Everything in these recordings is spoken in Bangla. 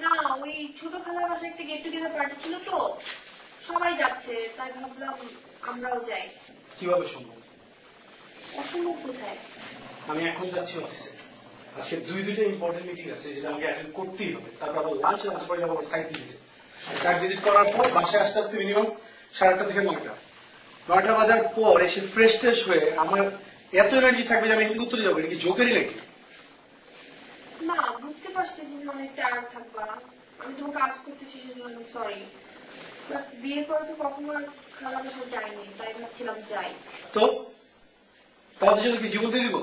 না, ওই ছোট খালার বাসায় একটা গেট টুগেদার পার্টি ছিল তো, সবাই যাচ্ছে, তাই ভাবলাম আমরাও যাই। কিভাবে সম্ভব? অসম্ভব কোথায়? আমি এখন যাচ্ছি অফিসে, আজকে দুইটা ইম্পর্টেন্ট মিটিং আছে যেটা আমাকে অ্যাটেন্ড করতেই হবে। তারপর আবার লাঞ্চ পরে যাবো সাইট ভিজিটে। সাইট ভিজিট করার পর বাসায় আসতে আসতে মিনিমাম 8:30 থেকে 9টা বাজার পর এসে ফ্রেশ ট্রেশ হয়ে আমার এত এনার্জি থাকবে যে আমি এখন উত্তরে যাবো। এটা কি জোকেরই নাকি? না, বুঝতে পারছি তুমি অনেক টায়ার্ড থাকবা, আমি তোমাকে কাজ করতেছি সেজন্য সরি। বিয়ের পরে তো কখনো আর খালার বাসায় যাইনি, তাই ভাবছিলাম যাই। তো তাদের জন্য কি জীবন দিয়ে দিব?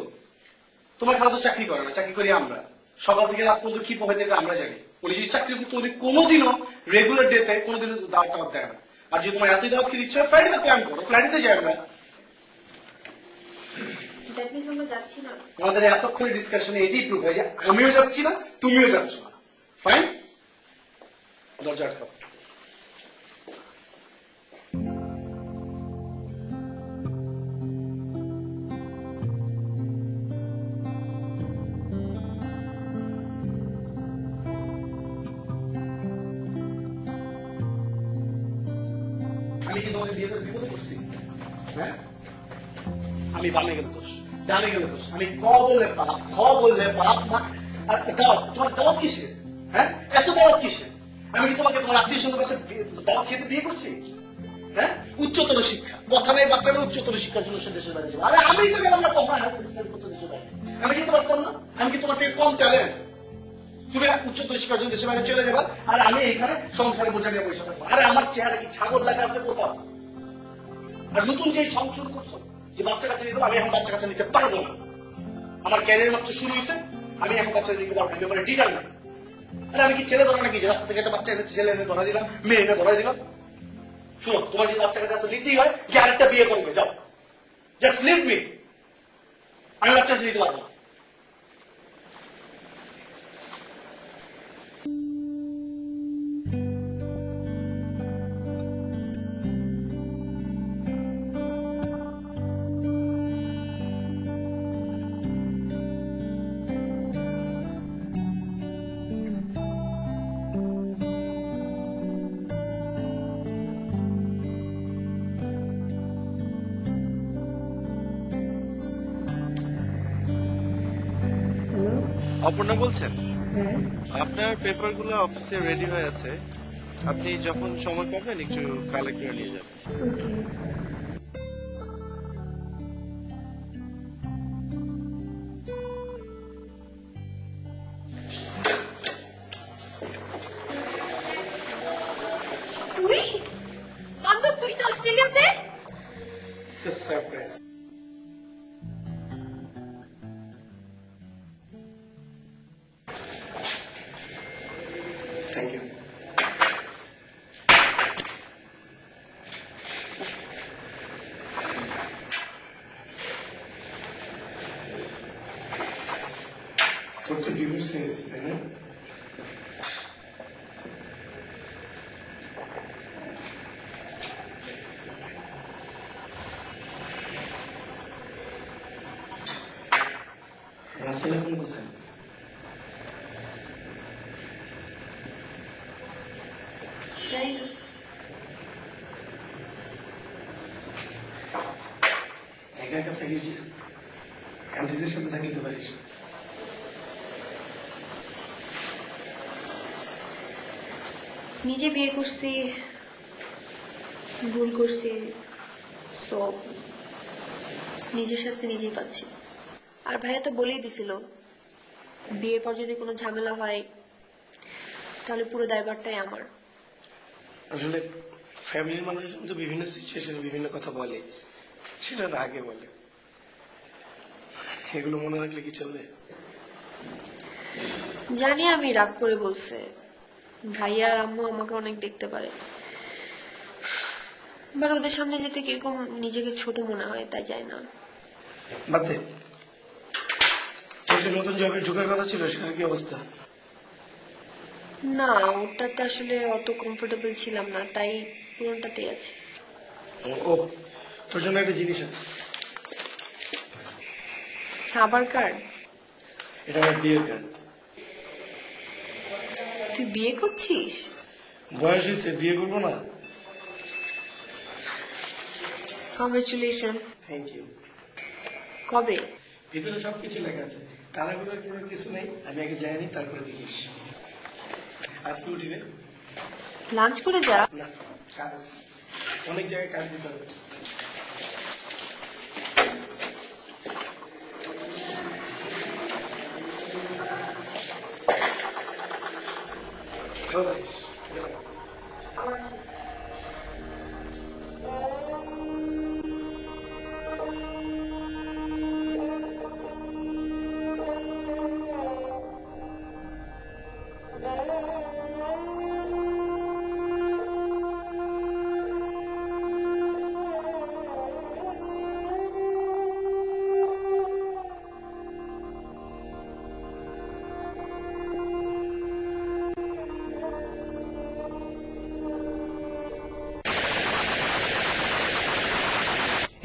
তোমার খালা তো চাকরি করে না, চাকরি করি আমরা। সকাল থেকে রাত পর্যন্ত কি পড়াইতে এটা আমরা জানি। উনি যদি চাকরি করতে উনি কোনোদিনও রেগুলার ডেতে কোনোদিনও দাওয়াত টাওয়াত দেয় না। আর যদি তোমার এতই দাওয়াত খেতে ইচ্ছা হয় ফ্লাইটে প্ল্যান করো, ফ্লাইটে যাই আমরা। আমরা যাচ্ছি না। আমাদের এতক্ষণের ডিসকাশনে এটাই প্রুভ হয় যে আমিও যাচ্ছি না, তুমিও যাচ্ছ না। ফাইন, দরজা আটকাও। আমি কি তোমাকে বিয়ে করে বিপদে করছি? হ্যাঁ, আমি বামে গেলে দোষ, ডানে গেলে দোষ, আমি ক বললে পাপ, খ বললে পাপ না। আর তোমার দাওয়াত কিসে? হ্যাঁ, এত দাওয়াত কিসে? আমি কি তোমাকে তোমার আত্মীয় স্বজনের কাছে দাওয়াত খেতে বিয়ে করছি? হ্যাঁ, উচ্চতর শিক্ষা, কথা নেই বাচ্চা নেই, উচ্চতর শিক্ষার জন্য সে দেশের বাইরে যাবো। আরে আমি তো গেলাম না কখনো দেশের বাইরে। আমি যেতে পারতাম না? আমি কি তোমার থেকে কম ট্যালেন্ট? তুমি উচ্চতর শিক্ষার জন্য দেশের বাইরে চলে যাবা, আর আমি এখানে সংসারে বোঝা নিয়ে বসে থাকবো। আরে আমার চেহারা কি ছাগল লাগা আছে কোথাও? আর নতুন যে সংশোধন করছো যে বাচ্চা কাচ্চা নিতে, আমি এখন বাচ্চা কাচ্চা নিতে পারবো না। আমার ক্যারিয়ার মাত্র শুরু হয়েছে, আমি এখন বাচ্চা নিতে পারবো না, ব্যাপারে ডিটার না। আরে আমি কি ছেলে ধরা নাকি যে রাস্তা থেকে একটা বাচ্চা এনেছি, ছেলে এনে ধরা দিলাম, মেয়ে এনে ধরা দিলাম? শোনো, তোমার যদি বাচ্চা কাচ্চা তো নিতেই হয়, কি আরেকটা বিয়ে করবে, যাও, জাস্ট লিভ মি। আমি বাচ্চা কাচ্চা নিতে পারবো না। অপর্ণা বলছেন? আপনার পেপার গুলো অফিসে রেডি হয়ে আছে, আপনি যখন সময় পাবেন একটু কালেক্ট করে নিয়ে যাবেন। তুই কান্দা, তুই না অস্ট্রেলিয়াতে? সারপ্রাইজ। Thank you. তোর তো ডিভোর্স হয়ে গেছে, তাই না? রাসেল এখন কোথায়? একা একা থাকিস, আন্টিদের সাথে থাকতে পারিস। নিজে বিয়ে করছি, ভুল করছি, তো নিজের শাস্তি নিজেই পাচ্ছি। আর ভাইয়া তো বলেই দিছিল বিয়ের পর যদি কোনো ঝামেলা হয় তাহলে পুরো দায়ভারটাই আমার। আসলে ফ্যামিলির মানুষজন তো বিভিন্ন সিচুয়েশনে বিভিন্ন কথা বলে, সেটা আগে বলে। এগুলো মনে রাখলে কি চলবে? জানি আমি রাগ করে বলছে, ভাইয়া আর আম্মু আমাকে অনেক দেখতে পারে, বাট ওদের সামনে যেতে কিরকম নিজেকে ছোট মনে হয়, তাই যায় না। বাদ দে, তোর যে নতুন জবের ঢোকার কথা ছিল সেটার কি অবস্থা? না, ওটাতে আসলে অত কমফোর্টেবল ছিলাম না, তাই পুরোটাতেই আছে। ও, তোর জন্য একটা জিনিস আছে। আবার কার্ড? এটা আমার বিয়ের কার্ড। তুই বিয়ে করছিস? বয়স হয়েছে, বিয়ে করবো না? কংগ্রেচুলেশন। Thank you. কবে? ভিতরে সবকিছু লেখা আছে, তাড়াহুড়োর কোনো কিছু নেই। আমি আগে যাইনি, তারপরে দেখিস। আজকে উঠি রে? লাঞ্চ করে যা। না, কাজ আছে, অনেক জায়গায় কাজ দিতে হবে। ভালো থাকিস। আবার আসিস।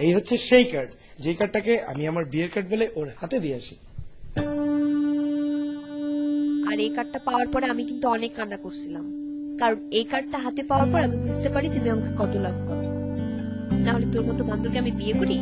এই হচ্ছে সেই কার্ড, যে কার্ডটাকে আমি আমার বিয়ের কার্ড বলে ওর হাতে দিয়ে আসি। আর এই কার্ডটা পাওয়ার পরে আমি কিন্তু অনেক কান্না করছিলাম, কারণ এই কার্ডটা হাতে পাওয়ার পর আমি বুঝতে পারি তুমি আমাকে কত লাভ করো। না হলে তোর মতো বান্ধবকে আমি বিয়ে করি?